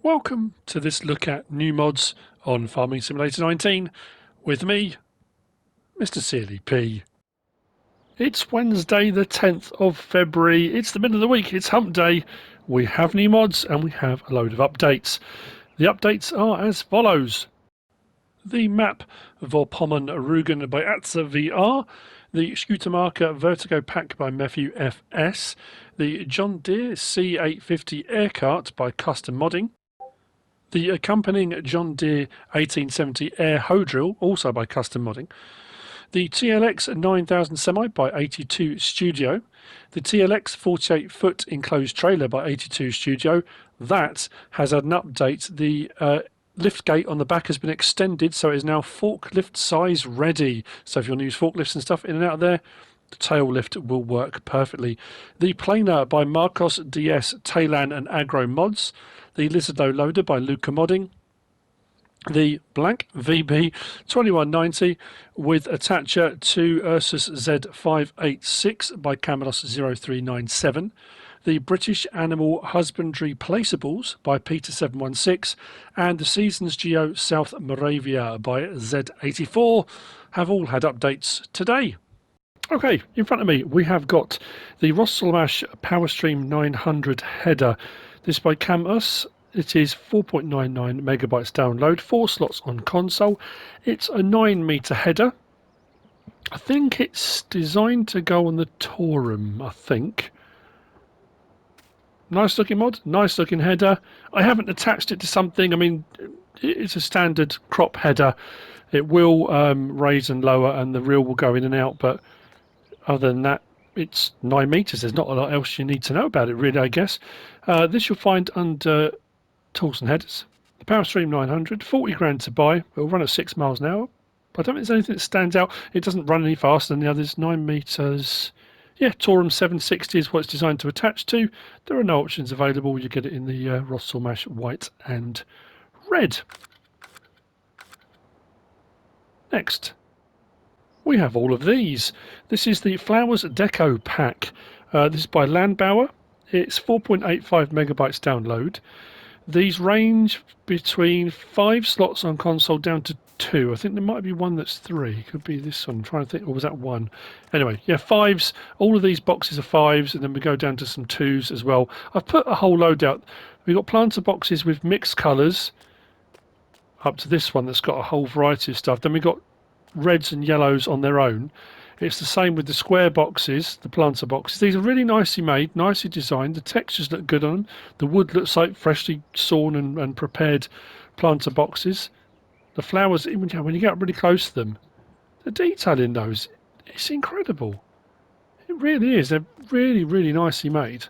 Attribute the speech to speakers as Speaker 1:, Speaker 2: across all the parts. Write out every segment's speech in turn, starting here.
Speaker 1: Welcome to this look at new mods on Farming Simulator 19 with me, MrSealyp. It's Wednesday the 10th of February, it's the middle of the week, it's hump day, we have new mods and we have a load of updates. The updates are as follows. The map Vorpommern Rugen by Atza VR, the Scootermarker Vertigo Pack by Matthew FS, the John Deere C850 Air Cart by Custom Modding, the accompanying John Deere 1870 Air Hoe Drill, also by Custom Modding, the TLX 9000 Semi by 82 Studio, the TLX 48-foot enclosed trailer by 82 Studio. That has had an update. The lift gate on the back has been extended, so it is now forklift size ready. So if you want to use forklifts and stuff in and out of there, the tail lift will work perfectly. The planer by Marcos DS, Taylan and Agro Mods. The Lizardo Loader by Luca Modding. The Blank VB 2190 with attacher to Ursus Z586 by KamUs 0397. The British Animal Husbandry Placeables by Peter716 and the Seasons Geo South Moravia by Z84 have all had updates today. Okay, in front of me we have got the Rostselmash Powerstream 900 header. This by KamUs. It is 4.99 megabytes download, 4 slots on console. It's a 9-meter header. I think it's designed to go on the Torum, I think. Nice looking mod, nice looking header. I haven't attached it to something. I mean, it's a standard crop header. It will raise and lower and the reel will go in and out, but other than that, it's 9 meters. There's not a lot else you need to know about it, really, I guess. This you'll find under tools and headers. The Powerstream 900, 40 grand to buy. It'll run at 6 miles an hour. I don't think there's anything that stands out. It doesn't run any faster than the others. 9 meters. Yeah, Torum 760 is what it's designed to attach to. There are no options available. You get it in the Rostselmash white and red. Next, we have all of these. This is the Flowers Deco pack. This is by Landbauer. It's 4.85 megabytes download. These range between 5 slots on console down to 2. I think there might be one that's 3. Could be this one. I'm trying to think. Or was that 1? Anyway, yeah, 5s. All of these boxes are 5s, and then we go down to some 2s as well. I've put a whole load out. We've got planter boxes with mixed colours up to this one that's got a whole variety of stuff. Then we've got reds and yellows on their own. It's the same with the square boxes, the planter boxes. These are really nicely made, nicely designed. The textures look good on them. The wood looks like freshly sawn and prepared planter boxes. The flowers, when you get up really close to them, the detail in those, it's incredible. It really is. They're really, really nicely made.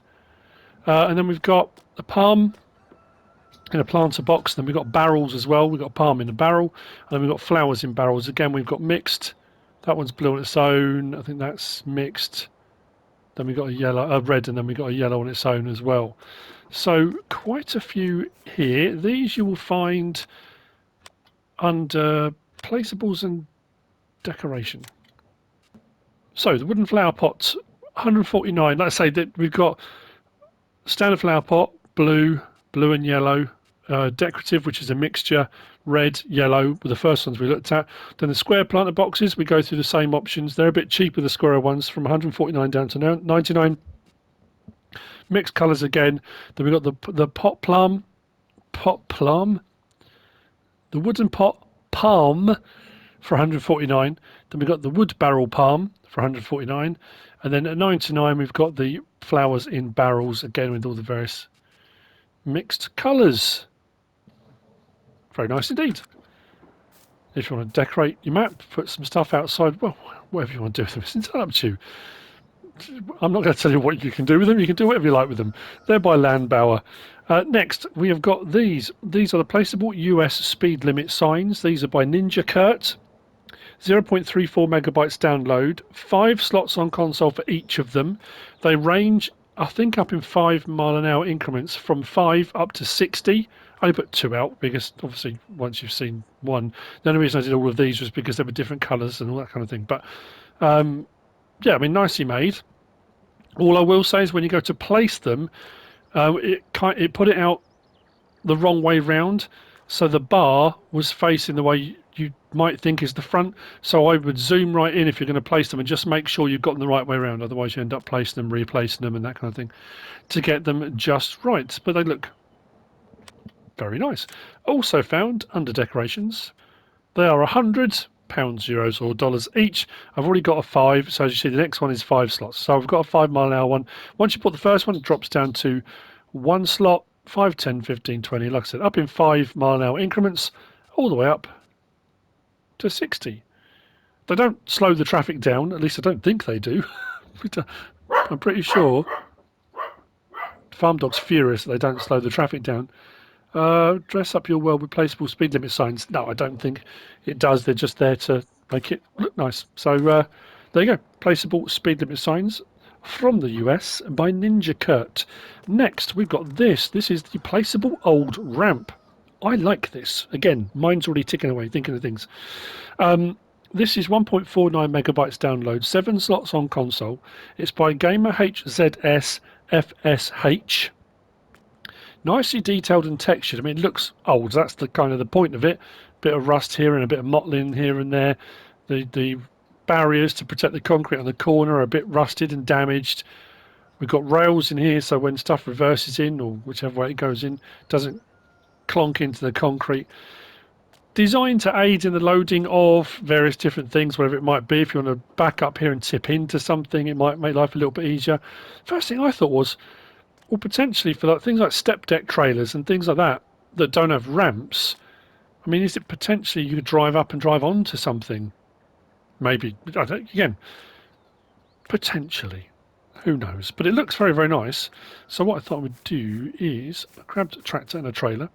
Speaker 1: And then we've got the palm in a planter box. Then we've got barrels as well. We've got palm in a barrel. And then we've got flowers in barrels. Again, we've got mixed. That one's blue on its own. I think that's mixed. Then we got a red, and then we got a yellow on its own as well. So quite a few here. These you will find under placeables and decoration. So the wooden flower pots, 149. Let's say that we've got standard flower pot, blue and yellow. Decorative, which is a mixture, red, yellow, were the first ones we looked at. Then the square planter boxes, we go through the same options. They're a bit cheaper, the square ones, from 149 down to 99. Mixed colours again. Then we've got the pot plum, the wooden pot palm for 149. Then we've got the wood barrel palm for 149. And then at 99, we've got the flowers in barrels, again with all the various mixed colours. Very nice indeed. If you want to decorate your map, put some stuff outside, well, whatever you want to do with them, it's entirely up to you. I'm not going to tell you what you can do with them. You can do whatever you like with them. They're by Landbauer. Next, we have got these. These are the placeable US speed limit signs. These are by NinjaCurt. 0.34 megabytes download. 5 slots on console for each of them. They range, I think, up in 5 mile an hour increments from 5 up to 60. I only put 2 out because obviously once you've seen one, the only reason I did all of these was because they were different colours and all that kind of thing. But yeah, I mean, nicely made. All I will say is when you go to place them, it put it out the wrong way round. So the bar was facing the way you might think is the front. So I would zoom right in if you're going to place them and just make sure you've got them the right way around. Otherwise you end up placing them, replacing them and that kind of thing to get them just right. But they look very nice. Also found under decorations, they are £100, euros or dollars each. I've already got a 5, so as you see the next one is 5 slots. So I've got a 5 mile an hour one. Once you put the first one, it drops down to 1 slot, 5, 10, 15, 20, like I said, up in 5 mile an hour increments, all the way up to 60. They don't slow the traffic down, at least I don't think they do. I'm pretty sure Farm Dog's furious that they don't slow the traffic down. Dress up your world with placeable speed limit signs. No, I don't think it does. They're just there to make it look nice. So there you go. Placeable speed limit signs from the US by NinjaCurt. Next, we've got this. This is the Placeable Old Ramp. I like this. Again, mine's already ticking away, thinking of things. This is 1.49 megabytes download, 7 slots on console. It's by gamerhzsFSH. Nicely detailed and textured. I mean, it looks old. That's the kind of the point of it. Bit of rust here and a bit of mottling here and there. The barriers to protect the concrete on the corner are a bit rusted and damaged. We've got rails in here, so when stuff reverses in, or whichever way it goes in, doesn't clonk into the concrete. Designed to aid in the loading of various different things, whatever it might be. If you want to back up here and tip into something, it might make life a little bit easier. First thing I thought was, well, potentially for like things like step deck trailers and things like that that don't have ramps. I mean, is it potentially you could drive up and drive onto something? Maybe. I don't, again, potentially. Who knows? But it looks very, very nice. So what I thought I would do is I grabbed a tractor and a trailer,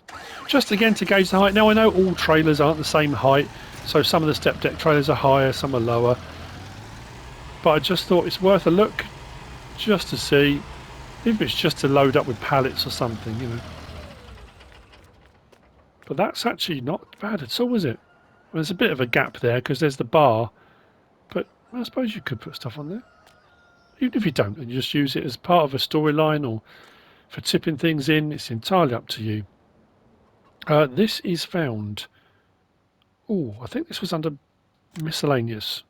Speaker 1: just again to gauge the height. Now I know all trailers aren't the same height, so some of the step deck trailers are higher, some are lower. But I just thought it's worth a look, just to see. If it's just to load up with pallets or something, you know. But that's actually not bad at all, is it? There's a bit of a gap there because there's the bar. But I suppose you could put stuff on there. Even if you don't, and you just use it as part of a storyline or for tipping things in, it's entirely up to you. This is found... Oh, I think this was under miscellaneous.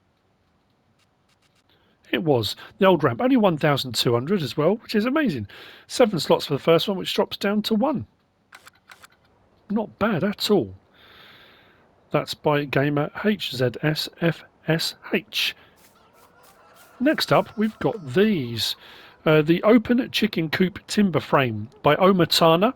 Speaker 1: It was. The old ramp, only 1,200 as well, which is amazing. 7 slots for the first one, which drops down to 1. Not bad at all. That's by gamerhzsFSH. Next up, we've got these. The Open Chicken Coop Timberframe by Tana.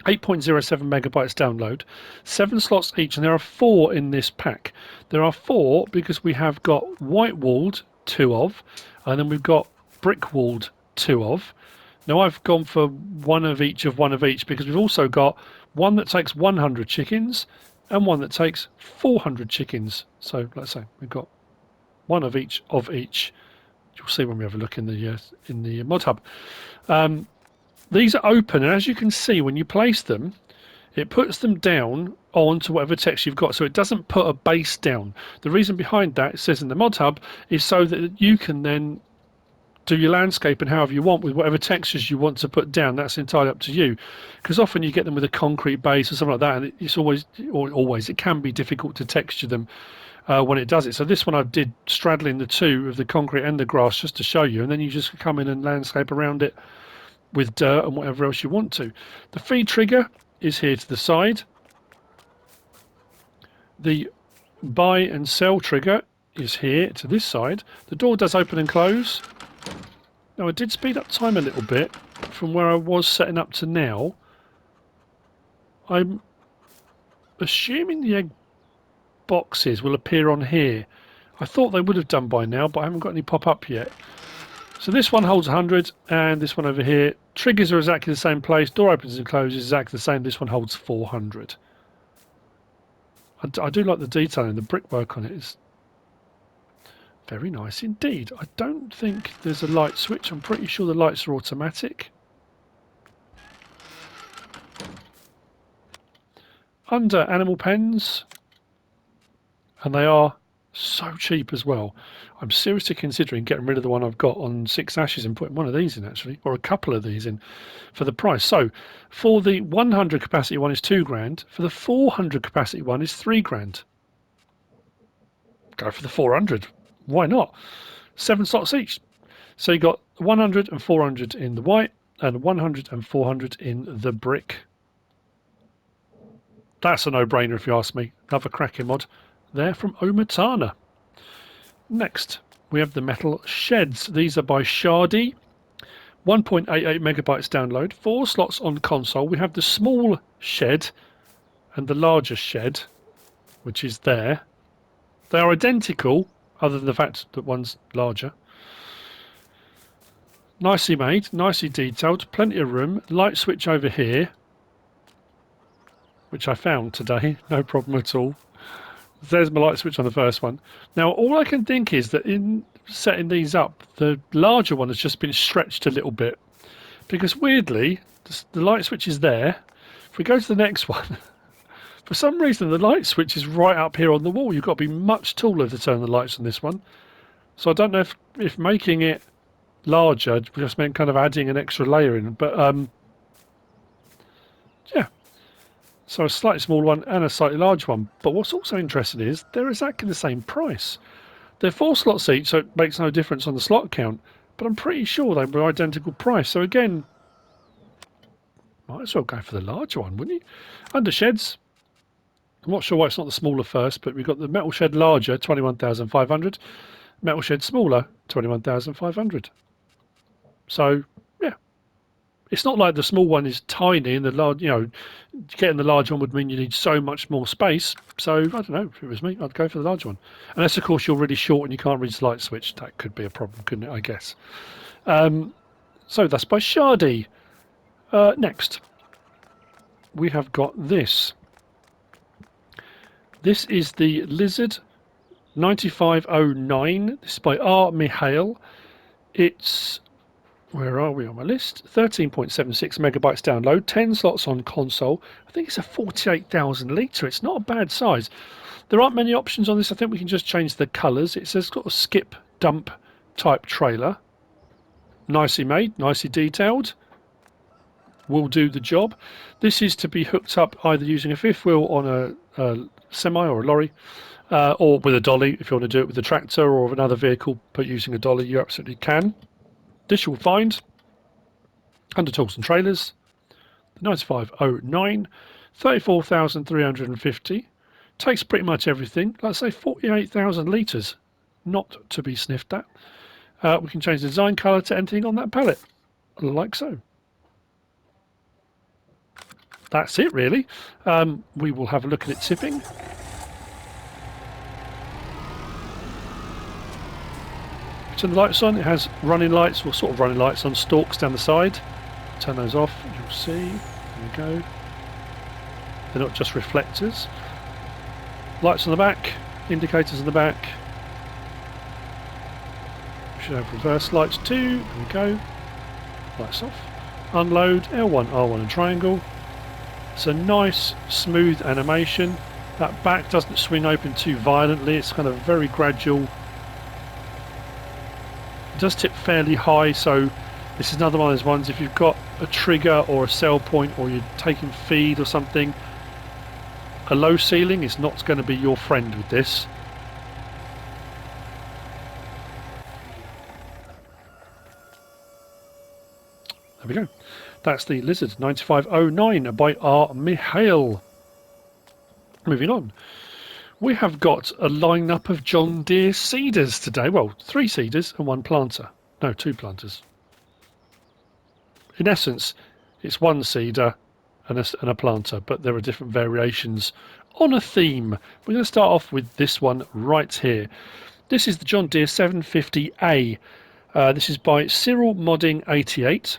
Speaker 1: 8.07 megabytes download, 7 slots each, and there are 4 in this pack. There are 4 because we have got white-walled, 2 of, and then we've got brick-walled, 2 of. Now I've gone for one of each because we've also got one that takes 100 chickens and one that takes 400 chickens. So let's say we've got one of each You'll see when we have a look in the mod hub. These are open, and as you can see, when you place them, it puts them down onto whatever text you've got, so it doesn't put a base down. The reason behind that, it says in the mod hub, is so that you can then do your landscape and however you want with whatever textures you want to put down. That's entirely up to you, because often you get them with a concrete base or something like that, and it's always it can be difficult to texture them when it does it. So this one I did straddling the two of the concrete and the grass just to show you, and then you just come in and landscape around it with dirt and whatever else you want to. The feed trigger is here to the side. The buy and sell trigger is here to this side. The door does open and close. Now I did speed up time a little bit from where I was setting up to now. I'm assuming the egg boxes will appear on here. I thought they would have done by now, but I haven't got any pop up yet. So this one holds 100, and this one over here, triggers are exactly the same place, door opens and closes exactly the same. This one holds 400. I do like the detailing, the brickwork on it is very nice indeed. I don't think there's a light switch. I'm pretty sure the lights are automatic. Under animal pens, and they are So cheap as well. I'm seriously considering getting rid of the one I've got on 6 ashes and putting one of these in, actually, or a couple of these in for the price. So for the 100 capacity one is 2 grand. For the 400 capacity one is 3 grand. Go for the 400. Why not? 7 slots each. So you got 100 and 400 in the white and 100 and 400 in the brick. That's a no-brainer if you ask me. Another cracking mod there from Tana. Next, we have the metal sheds. These are by ShaRRDY. 1.88 megabytes download. 4 slots on console. We have the small shed and the larger shed, which is there. They are identical, other than the fact that one's larger. Nicely made, nicely detailed, plenty of room. Light switch over here, which I found today, no problem at all. There's my light switch on the first one. Now, all I can think is that in setting these up, the larger one has just been stretched a little bit. Because weirdly, the light switch is there. If we go to the next one, for some reason the light switch is right up here on the wall. You've got to be much taller to turn the lights on this one. So I don't know if making it larger just meant kind of adding an extra layer in. But yeah. So a slightly smaller one and a slightly large one. But what's also interesting is they're exactly the same price. They're 4 slots each, so it makes no difference on the slot count. But I'm pretty sure they were identical price. So again, might as well go for the larger one, wouldn't you? Under sheds, I'm not sure why it's not the smaller first, but we've got the metal shed larger, 21,500. Metal shed smaller, 21,500. So it's not like the small one is tiny and the large, getting the large one would mean you need so much more space. So, I don't know, if it was me, I'd go for the large one. Unless, of course, you're really short and you can't reach the light switch. That could be a problem, couldn't it, I guess. So that's by ShaRRDY. Next, we have got this. This is the Lizard 9509. This is by R.Mihail. It's... Where are we on my list? 13.76 megabytes download, 10 slots on console. I think it's a 48,000 litre. It's not a bad size. There aren't many options on this. I think we can just change the colours. It says it's got a skip dump type trailer. Nicely made, nicely detailed. Will do the job. This is to be hooked up either using a fifth wheel on a semi or a lorry, or with a dolly if you want to do it with a tractor or another vehicle, but using a dolly you absolutely can. This you'll find under Tools and Trailers, the 9509, 34,350. Takes pretty much everything. Let's say 48,000 litres, not to be sniffed at. We can change the design colour to anything on that palette, like so. That's it, really. We will have a look at it tipping. Turn the lights on. It has running lights, or sort of running lights on stalks down the side. Turn those off, you'll see. There we go. They're not just reflectors. Lights on the back, indicators on the back. We should have reverse lights too. There we go. Lights off. Unload, L1, R1 and triangle. It's a nice, smooth animation. That back doesn't swing open too violently. It's kind of very gradual. It does tip fairly high, so this is another one of those ones. If you've got a trigger or a sell point, or you're taking feed or something, a low ceiling is not going to be your friend with this. There we go. That's the Lizard 9509 by R.Mihail. Moving on. We have got a lineup of John Deere seeders today. Well, 3 seeders and 1 planter. No, 2 planters. In essence, it's 1 seeder and a planter, but there are different variations on a theme. We're going to start off with this one right here. This is the John Deere 750A. This is by CYRRDY88.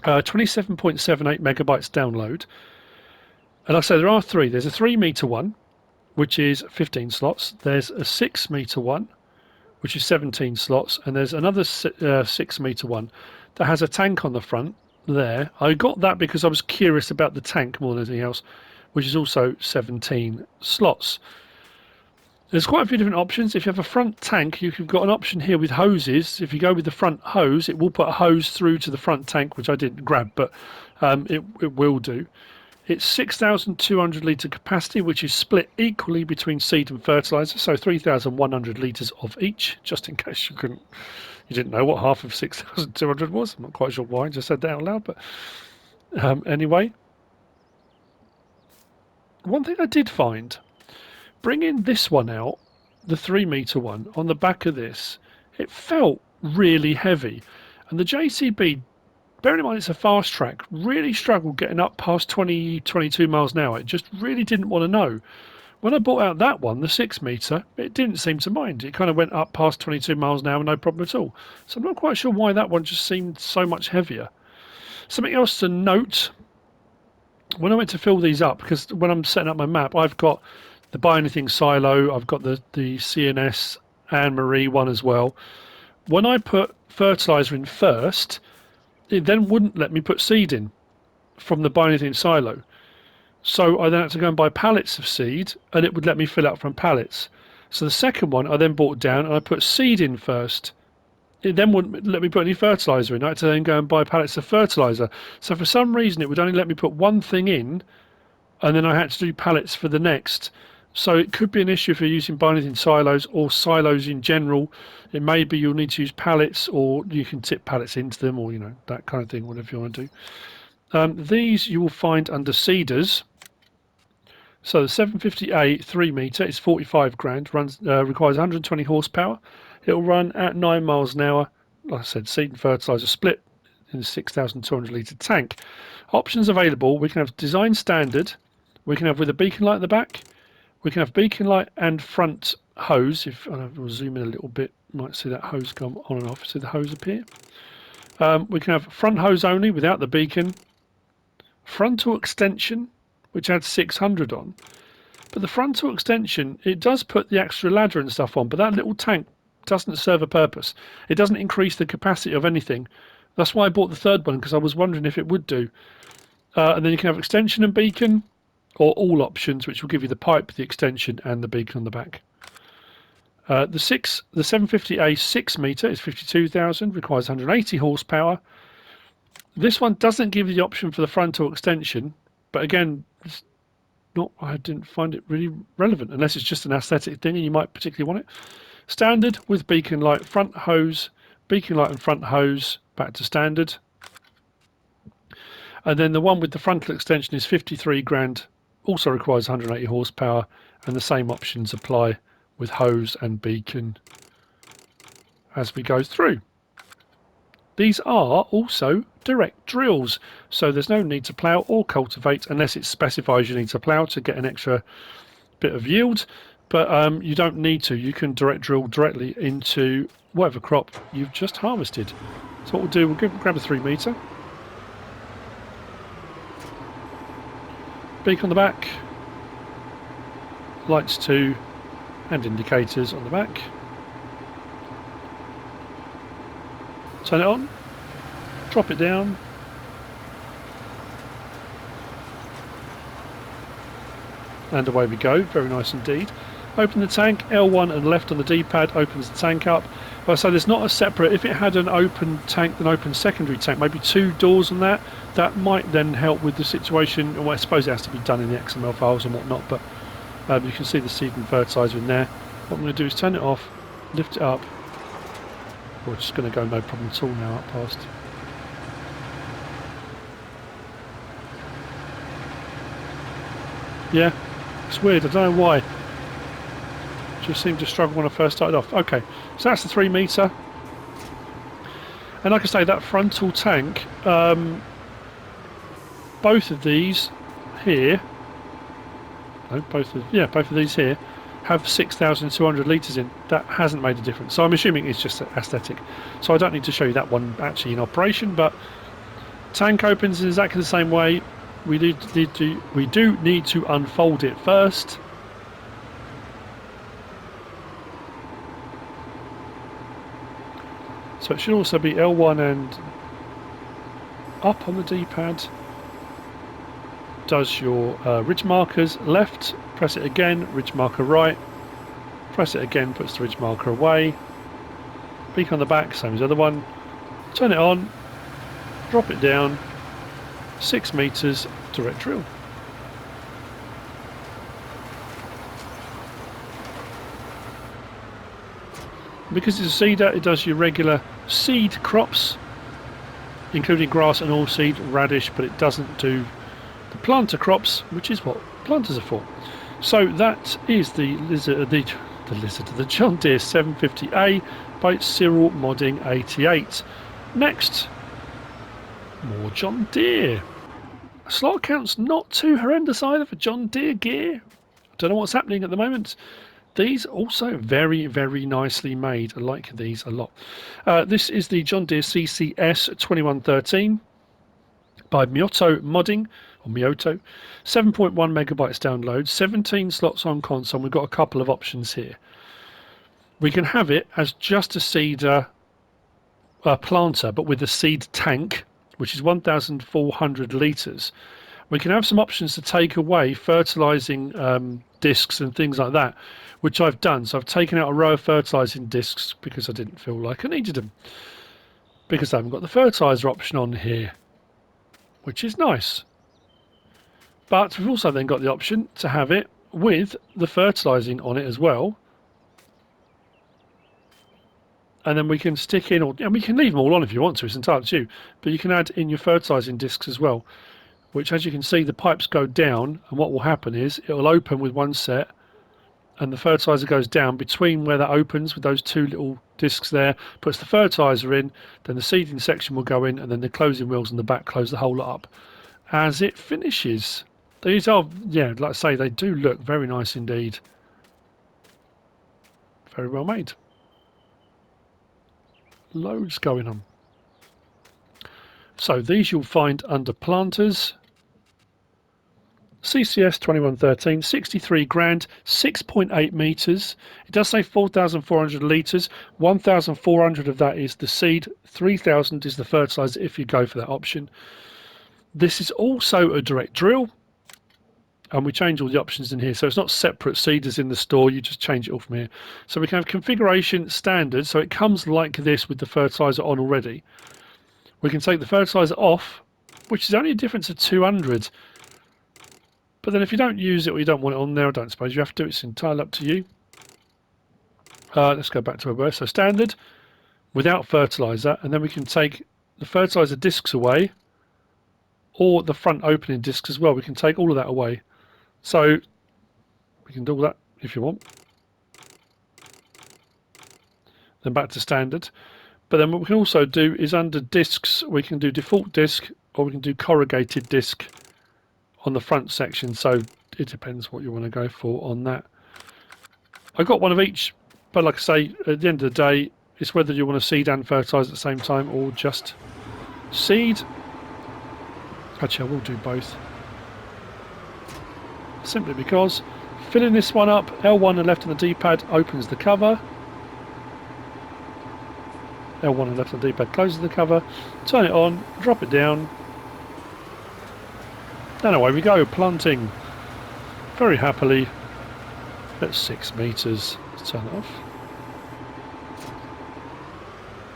Speaker 1: 27.78 megabytes download. And like I say, there are 3. There's a 3 metre one, which is 15 slots. There's a 6 metre one, which is 17 slots. And there's another 6 metre one that has a tank on the front there. I got that because I was curious about the tank more than anything else, which is also 17 slots. There's quite a few different options. If you have a front tank, you've got an option here with hoses. If you go with the front hose, it will put a hose through to the front tank, which I didn't grab, but it will do. It's 6,200 litre capacity, which is split equally between seed and fertiliser, so 3,100 litres of each, just in case you didn't know what half of 6,200 was. I'm not quite sure why I just said that out loud, but anyway. One thing I did find, bringing this one out, the 3 metre one, on the back of this, it felt really heavy. And the JCB, bearing in mind it's a fast track, really struggled getting up past 20, 22 miles an hour. It just really didn't want to know. When I bought out that one, the 6 metre, it didn't seem to mind. It kind of went up past 22 miles an hour, no problem at all. So I'm not quite sure why that one just seemed so much heavier. Something else to note, when I went to fill these up, because when I'm setting up my map, I've got the Buy Anything silo, I've got the CNS Anne-Marie one as well. When I put fertiliser in first, it then wouldn't let me put seed in from the Buy Anything silo. So I then had to go and buy pallets of seed, and it would let me fill out from pallets. So the second one I then brought down and I put seed in first. It then wouldn't let me put any fertiliser in. I had to then go and buy pallets of fertiliser. So for some reason it would only let me put one thing in, and then I had to do pallets for the next. So it could be an issue if you're using Buy Anything silos or silos in general. It may be you'll need to use pallets, or you can tip pallets into them, or that kind of thing, whatever you want to do. These you will find under seeders. So the 750A 3 metre is 45 grand, requires 120 horsepower. It will run at 9 miles an hour. Like I said, seed and fertiliser split in a 6,200 litre tank. Options available, we can have design standard, we can have with a beacon light at the back, we can have beacon light and front hose. If I will zoom in a little bit, you might see that hose come on and off, see the hose appear. We can have front hose only without the beacon, frontal extension, which adds 600 on. But the frontal extension, it does put the extra ladder and stuff on, but that little tank doesn't serve a purpose. It doesn't increase the capacity of anything. That's why I bought the third one, because I was wondering if it would do. And then you can have extension and beacon, or all options, which will give you the pipe, the extension, and the beacon on the back. The 750A 6 metre is 52,000, requires 180 horsepower. This one doesn't give you the option for the frontal extension, but again, I didn't find it really relevant, unless it's just an aesthetic thing and you might particularly want it. Standard with beacon light, front hose, beacon light and front hose, back to standard. And then the one with the frontal extension is 53 grand, also requires 180 horsepower, and the same options apply with hose and beacon as we go through. These are also direct drills, so there's no need to plough or cultivate unless it specifies you need to plough to get an extra bit of yield, but you don't need to. You can direct drill directly into whatever crop you've just harvested. So what we'll do, we'll grab a 3 metre, beak on the back, lights 2 and indicators on the back. Turn it on, drop it down, and away we go. Very nice indeed. Open the tank, L1 and left on the D-pad opens the tank up. But so there's not a separate, if it had an open tank, an open secondary tank, maybe 2 doors on that, that might then help with the situation. Well, I suppose it has to be done in the XML files and whatnot, but you can see the seed and fertiliser in there. What I'm going to do is turn it off, lift it up. We're just going to go no problem at all now up past. Yeah, it's weird, I don't know why. Just seemed to struggle when I first started off. Okay, so that's the 3 metre. And like I say, that frontal tank, both of these here, no, both of these here have 6,200 litres in. That hasn't made a difference. So I'm assuming it's just aesthetic. So I don't need to show you that one actually in operation, but tank opens in exactly the same way. We do need to unfold it first. So it should also be L1 and up on the D-pad. Does your ridge markers left, press it again, ridge marker right, Press it again, puts the ridge marker away. Beak on the back, same as the other one. Turn it on, drop it down, 6 meters, direct drill. Because it's a seeder, it does your regular seed crops, including grass and oilseed, radish, but it doesn't do the planter crops, which is what planters are for. So that is the John Deere 750A by Cyril Modding 88. Next, more John Deere. Slot count's not too horrendous either for John Deere gear. Don't know what's happening at the moment. These also very, very nicely made. I like these a lot. This is the John Deere CCS 2113 by Miotto Modding, or Miotto. 7.1 megabytes download, 17 slots on console. We've got a couple of options here. We can have it as just a seeder planter, but with a seed tank, which is 1,400 litres. We can have some options to take away fertilising discs and things like that, which I've done. So I've taken out a row of fertilising discs because I didn't feel like I needed them, because I haven't got the fertiliser option on here, which is nice. But we've also then got the option to have it with the fertilising on it as well. And then we can stick in, and we can leave them all on if you want to, it's entirely up to you. But you can add in your fertilising discs as well, which, as you can see, the pipes go down, and what will happen is it will open with one set, and the fertiliser goes down between where that opens with those two little discs there, puts the fertiliser in, then the seeding section will go in, and then the closing wheels in the back close the whole lot up as it finishes. These are, yeah, like I say, they do look very nice indeed. Very well made. Loads going on. So these you'll find under planters. CCS 2113, 63 grand, 6.8 meters. It does say 4,400 litres. 1,400 of that is the seed. 3,000 is the fertiliser if you go for that option. This is also a direct drill, and we change all the options in here. So it's not separate seeders in the store. You just change it all from here. So we can have configuration standard. So it comes like this with the fertiliser on already. We can take the fertiliser off, which is only a difference of 200. But then if you don't use it or you don't want it on there, I don't suppose you have to. It's entirely up to you. Let's go back to where we were. So standard, without fertiliser, and then we can take the fertiliser discs away, or the front opening discs as well. We can take all of that away. So we can do all that if you want. Then back to standard. But then what we can also do is under discs, we can do default disc, or we can do corrugated disc on the front section. So it depends what you want to go for on that. I got one of each, but like I say, at the end of the day, it's whether you want to seed and fertilise at the same time or just seed. Actually, I will do both. Simply because filling this one up, L1 and left on the D-pad opens the cover. L1 and left on the D-pad closes the cover. Turn it on, drop it down. And away we go, planting. Very happily at 6 meters. Let's turn it off.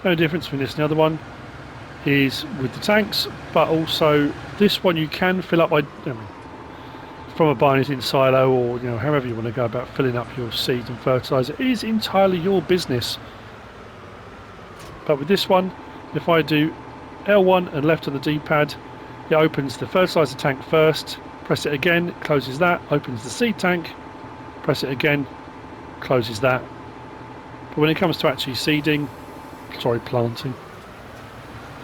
Speaker 1: No difference between this and the other one is with the tanks, but also this one you can fill up by from a buy anything silo, or however you want to go about filling up your seed and fertiliser. It is entirely your business. But with this one, if I do L1 and left on the D-pad, it opens the fertiliser tank first, press it again, it closes that, opens the seed tank, press it again, closes that. But when it comes to actually planting,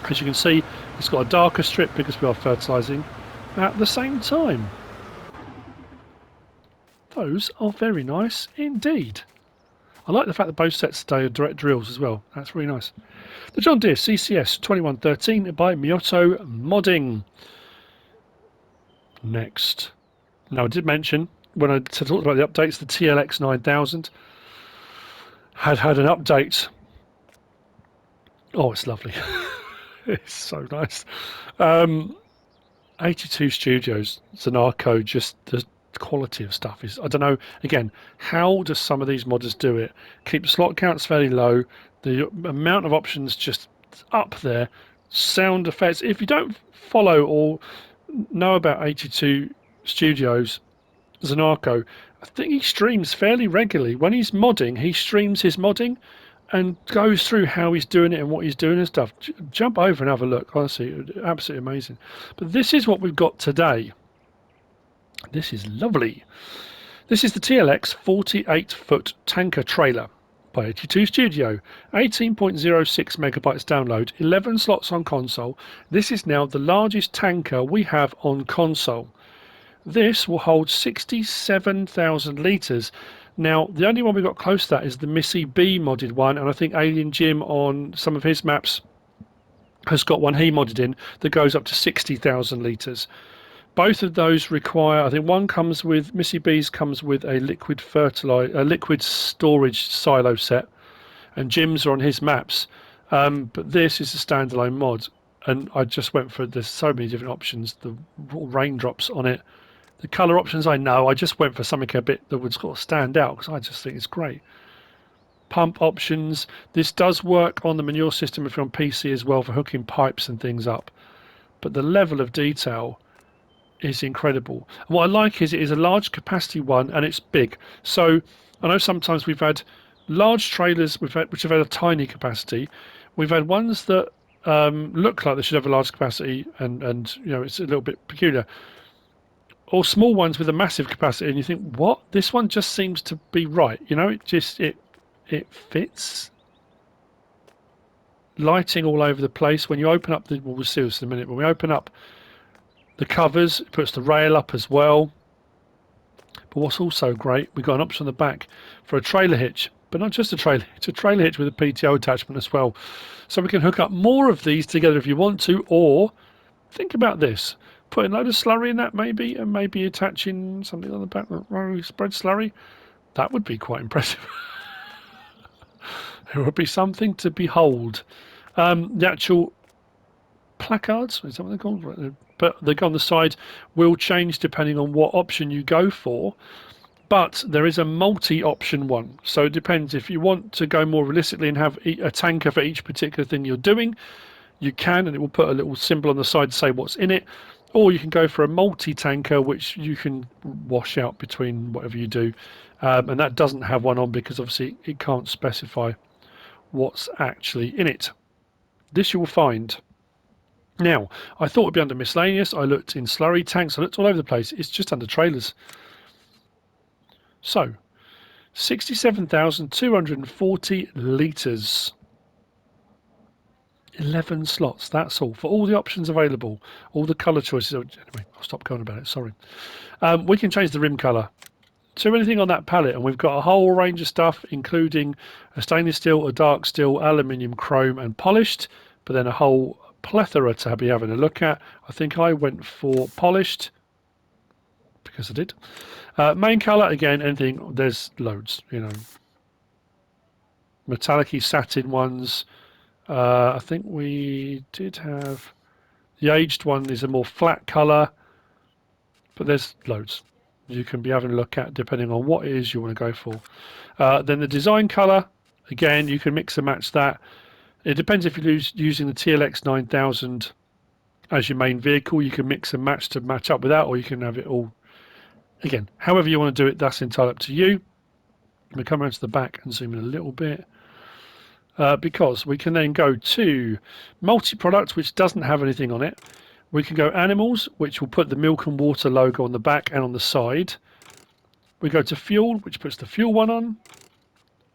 Speaker 1: as you can see, it's got a darker strip because we are fertilising at the same time. Those are very nice indeed. I like the fact that both sets today are direct drills as well. That's really nice. The John Deere CCS 2113 by Miotto Modding. Next. Now I did mention when I talked about the updates, the TLX 9000 had an update. Oh, it's lovely. It's so nice. 82 Studios, it's an R code, just quality of stuff is, I don't know, again, how do some of these modders do it? Keep slot counts fairly low, the amount of options just up there, sound effects. If you don't follow or know about 82 Studios, Zanarco, I think he streams fairly regularly. When he's modding, he streams his modding and goes through how he's doing it and what he's doing and stuff. Jump over and have a look. Honestly, absolutely amazing. But this is what we've got today. This is lovely. This is the TLX 48-foot tanker trailer by 82 Studio. 18.06 megabytes download, 11 slots on console. This is now the largest tanker we have on console. This will hold 67,000 litres. Now, the only one we got close to that is the Misc modded one, and I think Alien Jim on some of his maps has got one he modded in that goes up to 60,000 litres. Both of those require, I think one comes with, Misc B's comes with a liquid liquid storage silo set, and Jim's are on his maps. But this is a standalone mod, and I just went for, there's so many different options, the raindrops on it. The colour options I know, I just went for something a bit that would sort of stand out because I just think it's great. Pump options. This does work on the manure system if you're on PC as well for hooking pipes and things up. But the level of detail is incredible. And what I like is it is a large capacity one and it's big. So I know sometimes we've had large trailers which have had a tiny capacity. We've had ones that look like they should have a large capacity and you know, it's a little bit peculiar. Or small ones with a massive capacity, and you think, what? This one just seems to be right. You know, it fits. Lighting all over the place. When you open up the, we'll see this in a minute. When we open up the covers, it puts the rail up as well. But what's also great, we've got an option on the back for a trailer hitch, but not just a trailer hitch, a trailer hitch with a PTO attachment as well. So we can hook up more of these together if you want to, or think about this. Putting a load of slurry in that maybe, and maybe attaching something on the back, spread slurry. That would be quite impressive. It would be something to behold. The actual placards, is that what they're called? But they go on the side, will change depending on what option you go for. But there is a multi-option one. So it depends. If you want to go more realistically and have a tanker for each particular thing you're doing, you can, and it will put a little symbol on the side to say what's in it. Or you can go for a multi-tanker, which you can wash out between whatever you do. And that doesn't have one on because obviously it can't specify what's actually in it. This you will find. Now, I thought it would be under miscellaneous. I looked in slurry tanks. I looked all over the place. It's just under trailers. So, 67,240 litres. 11 slots, that's all, for all the options available, all the colour choices. Anyway, I'll stop going about it, sorry. We can change the rim colour to anything on that palette, and we've got a whole range of stuff, including a stainless steel, a dark steel, aluminium, chrome and polished, but then a whole plethora to be having a look at. I think I went for polished, because I did. Main colour, again, anything, there's loads, you know. Metallic-y satin ones. I think we did have the aged one is a more flat colour, but there's loads you can be having a look at depending on what it is you want to go for. Then the design colour, again, you can mix and match that. It depends if you're using the TLX 9000 as your main vehicle. You can mix and match to match up with that, or you can have it all. Again, however you want to do it, that's entirely up to you. We come around to the back and zoom in a little bit. Because we can then go to multi-product, which doesn't have anything on it. We can go animals, which will put the milk and water logo on the back and on the side. We go to fuel, which puts the fuel one on.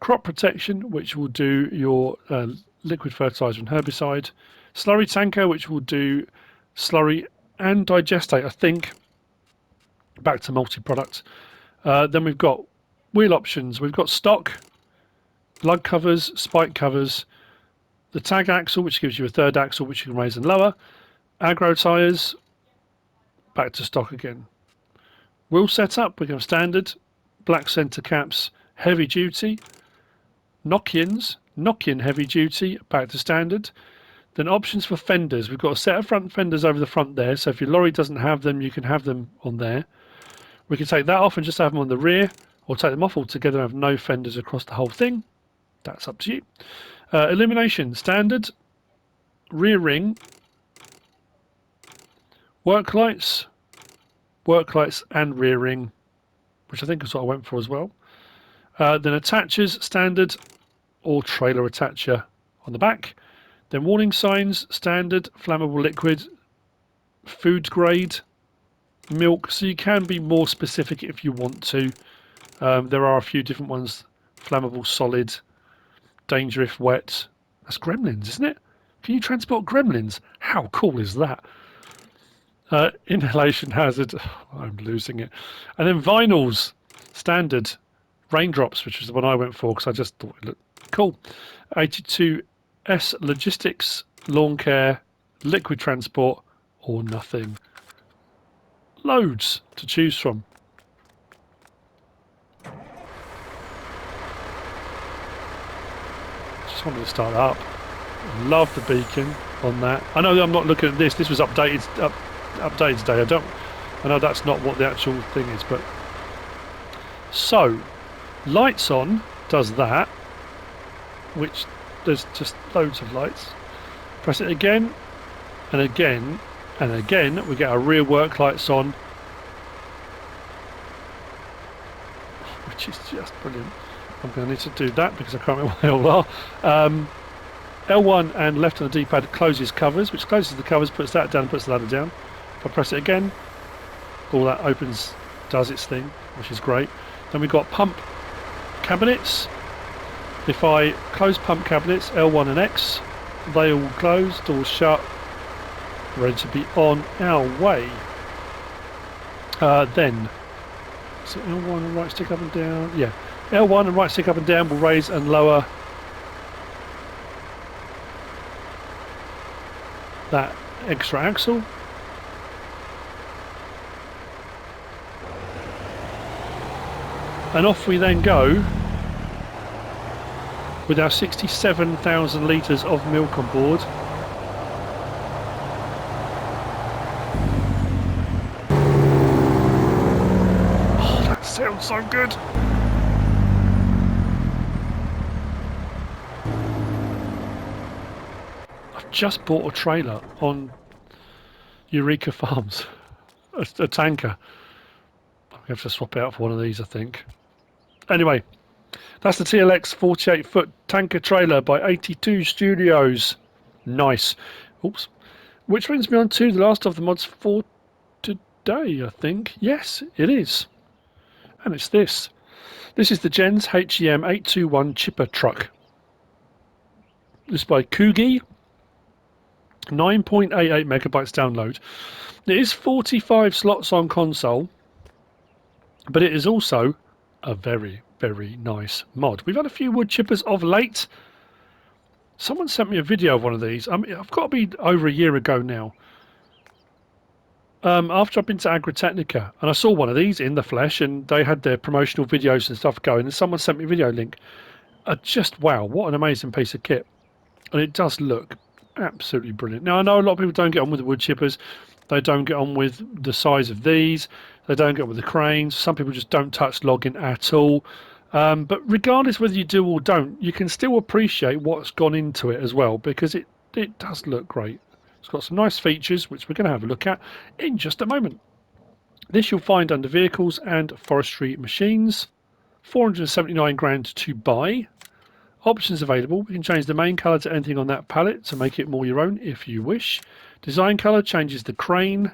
Speaker 1: Crop protection, which will do your liquid fertilizer and herbicide. Slurry tanker, which will do slurry and digestate, I think. Back to multi-product. Then we've got wheel options. We've got stock, lug covers, spike covers, the tag axle, which gives you a third axle which you can raise and lower, aggro tyres, back to stock again. Wheel setup, we have standard, black centre caps, heavy duty, Nokian heavy duty, back to standard. Then options for fenders, we've got a set of front fenders over the front there, so if your lorry doesn't have them, you can have them on there. We can take that off and just have them on the rear, or take them off altogether and have no fenders across the whole thing. That's up to you. Illumination, standard, rear ring, work lights and rear ring, which I think is what I went for as well. Then attachers, standard, or trailer attacher on the back. Then warning signs, standard, flammable liquid, food grade, milk, so you can be more specific if you want to. There are a few different ones, flammable solid, danger if wet. That's gremlins, isn't it? Can you transport gremlins? How cool is that? Inhalation hazard, I'm losing it. And then vinyls, standard, raindrops, which is the one I went for because I just thought it looked cool. 82S logistics, lawn care, liquid transport, or nothing. Loads to choose from. Just wanted to start that up. Love the beacon on that. I know I'm not looking at this. This was updated today. I know that's not what the actual thing is, but so lights on does that, which there's just loads of lights. Press it again and again and again. We get our rear work lights on, which is just brilliant. I'm going to need to do that because I can't remember what they all are. L1 and left on the D-pad closes covers, which closes the covers, puts that down, puts the ladder down. If I press it again, all that opens, does its thing, which is great. Then we've got pump cabinets. If I close pump cabinets, L1 and X, they all close, doors shut, ready to be on our way. Then, so L1 and right stick up and down, yeah. L1 and right stick up and down will raise and lower that extra axle. And off we then go with our 67,000 litres of milk on board. Oh, that sounds so good. I've just bought a trailer on Eureka Farms, a tanker. I have to swap it out for one of these, I think. Anyway, that's the TLX 48-foot tanker trailer by 82 Studios. Nice. Oops. Which brings me on to the last of the mods for today, I think. Yes, it is. And it's this. This is the JENZ HEM 821 chipper truck. This is by Cougii. 9.88 megabytes download. It is 45 slots on console, but it is also a very, very nice mod. We've had a few wood chippers of late. Someone sent me a video of one of these. I mean, I've got to be over a year ago now. After I've been to Agritechnica, and I saw one of these in the flesh, and they had their promotional videos and stuff going, and someone sent me a video link. Just wow, what an amazing piece of kit. And it does look absolutely brilliant. Now, I know a lot of people don't get on with the wood chippers. They don't get on with the size of these. They don't get on with the cranes. Some people just don't touch logging at all. But regardless whether you do or don't, you can still appreciate what's gone into it as well, because it does look great. It's got some nice features, which we're going to have a look at in just a moment. This you'll find under Vehicles and Forestry Machines. 479 grand to buy. Options available. We can change the main colour to anything on that palette to make it more your own if you wish. Design colour changes the crane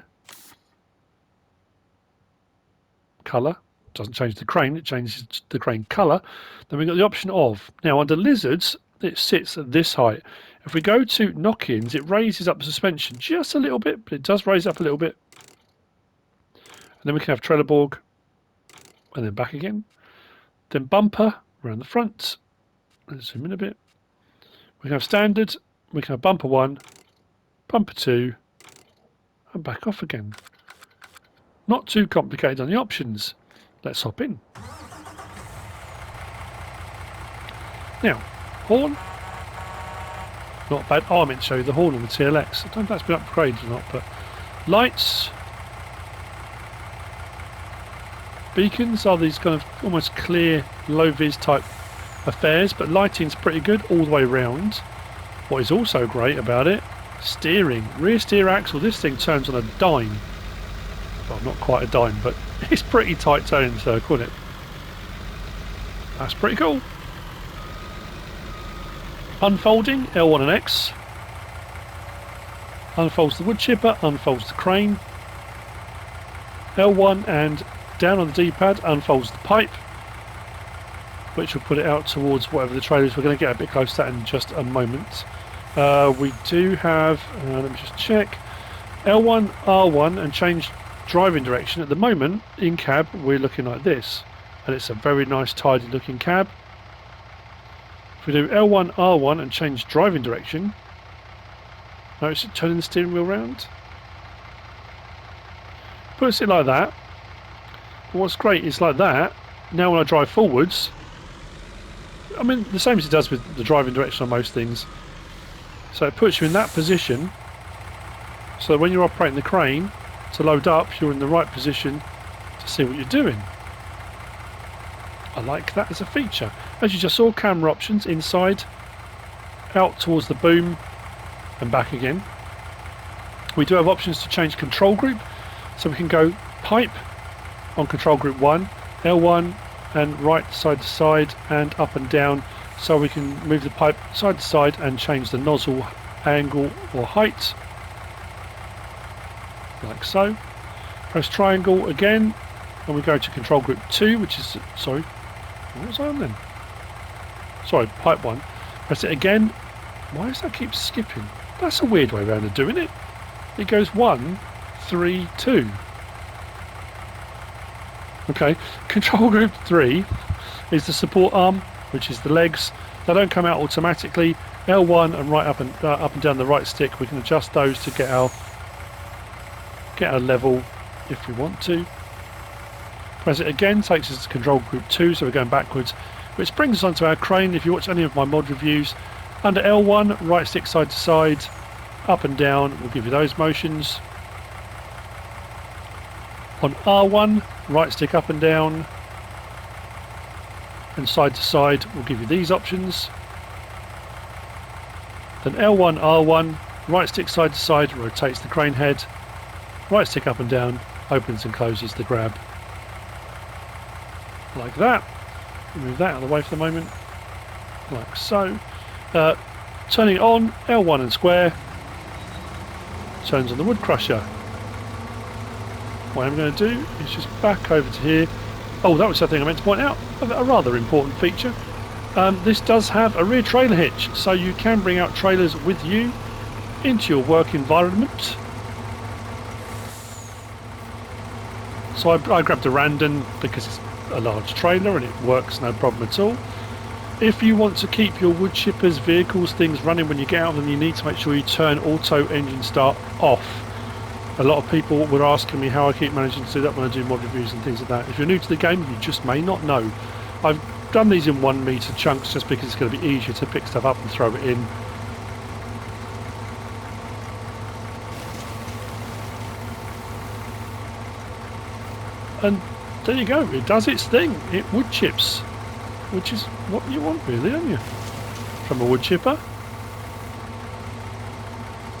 Speaker 1: colour. Doesn't change the crane, it changes the crane colour. Then we've got the option of, now under lizards, it sits at this height. If we go to knock-ins, it raises up the suspension just a little bit, but it does raise up a little bit. And then we can have trailer borg, and then back again. Then bumper around the front. Let's zoom in a bit. We can have standard, we can have bumper 1, bumper 2, and back off again. Not too complicated on the options. Let's hop in. Now, horn. Not bad. Oh, I meant to show you the horn on the TLX. I don't know if that's been upgraded or not, but lights. beacons are these kind of almost clear low-vis type affairs, but lighting's pretty good all the way round. What is also great about it, steering. Rear steer axle, this thing turns on a dime. Well, not quite a dime, but it's pretty tight turning circle, isn't it? That's pretty cool. Unfolding, L1 and X. Unfolds the wood chipper, unfolds the crane. L1 and down on the D-pad unfolds the pipe, which will put it out towards whatever the trailer is. We're going to get a bit close to that in just a moment. We do have, let me just check, L1, R1 and change driving direction. At the moment, in cab, we're looking like this, and it's a very nice, tidy looking cab. If we do L1, R1 and change driving direction, notice it turning the steering wheel round. Puts it like that. But what's great is like that, now when I drive forwards, I mean the same as it does with the driving direction on most things. So it puts you in that position, so when you're operating the crane to load up, you're in the right position to see what you're doing. I like that as a feature. As you just saw, camera options inside, out towards the boom and back again. We do have options to change control group, so we can go pipe on control group 1, L1 and right side to side and up and down, so we can move the pipe side to side and change the nozzle angle or height, like so. Press triangle again and we go to control group 2, which is, sorry, what was I on then? Sorry, pipe 1. Press it again. Why does that keep skipping? That's a weird way around of doing it. It goes 1, 3, 2. Okay, control group 3 is the support arm, which is the legs. They don't come out automatically. L1 and right up and down the right stick, we can adjust those to get our level if we want to. Press it again, takes us to control group 2, so we're going backwards, which brings us onto our crane. If you watch any of my mod reviews, under L1, right stick side to side, up and down will give you those motions. On R1, right stick up and down and side to side will give you these options. Then L1, R1, right stick side to side rotates the crane head, right stick up and down opens and closes the grab. Like that. Move that out of the way for the moment, like so. Turning it on, L1 and square, turns on the wood crusher. What I'm going to do is just back over to here. Oh, that was something I meant to point out, a rather important feature. This does have a rear trailer hitch, so you can bring out trailers with you into your work environment. So I grabbed a Randon because it's a large trailer and it works no problem at all. If you want to keep your wood chippers, vehicles, things running when you get out, then you need to make sure you turn auto engine start off. A lot of people were asking me how I keep managing to do that when I do mod reviews and things like that. If you're new to the game, you just may not know. I've done these in 1 metre chunks just because it's going to be easier to pick stuff up and throw it in. And there you go, it does its thing. It wood chips, which is what you want really, don't you? From a wood chipper.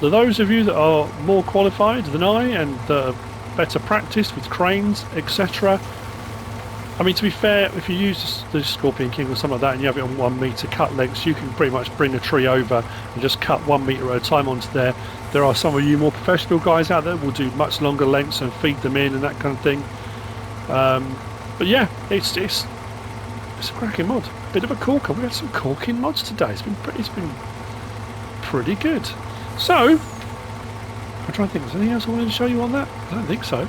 Speaker 1: For those of you that are more qualified than I and better practiced with cranes, etc. I mean, to be fair, if you use the Scorpion King or something like that and you have it on 1 metre cut lengths, you can pretty much bring a tree over and just cut 1 metre at a time onto there. There are some of you more professional guys out there who will do much longer lengths and feed them in and that kind of thing. But yeah, it's a cracking mod. Bit of a corker. We had some corking mods today. It's been pretty good. So I'm trying to think. Is there anything else I wanted to show you on that? I don't think so.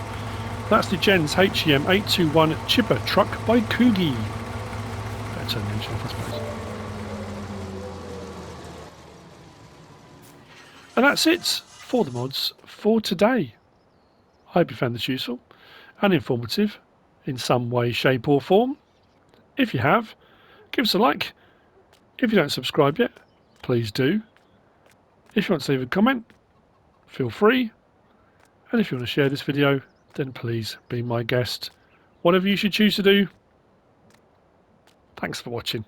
Speaker 1: That's the JENZ HEM 821 chipper truck by Cougii. Better turn the engine off, I suppose. And that's it for the mods for today. I hope you found this useful and informative in some way, shape or form. If you have, give us a like. If you don't subscribe yet, please do. If you want to leave a comment, feel free. And if you want to share this video, then please be my guest whatever you should choose to do. Thanks for watching.